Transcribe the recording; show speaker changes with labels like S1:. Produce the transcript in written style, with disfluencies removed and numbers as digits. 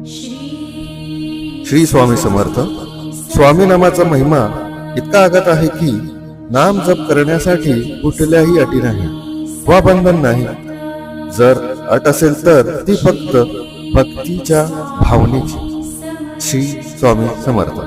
S1: श्री स्वामी समर्थ. स्वामी नामाचा महिमा इतका अगाध आहे की नाम जप करण्यासाठी कुठल्याही अटी नाही वा बंधन नाही. जर अट असेल तर ती फक्त भक्तीच्या भावनेची. श्री स्वामी समर्थ.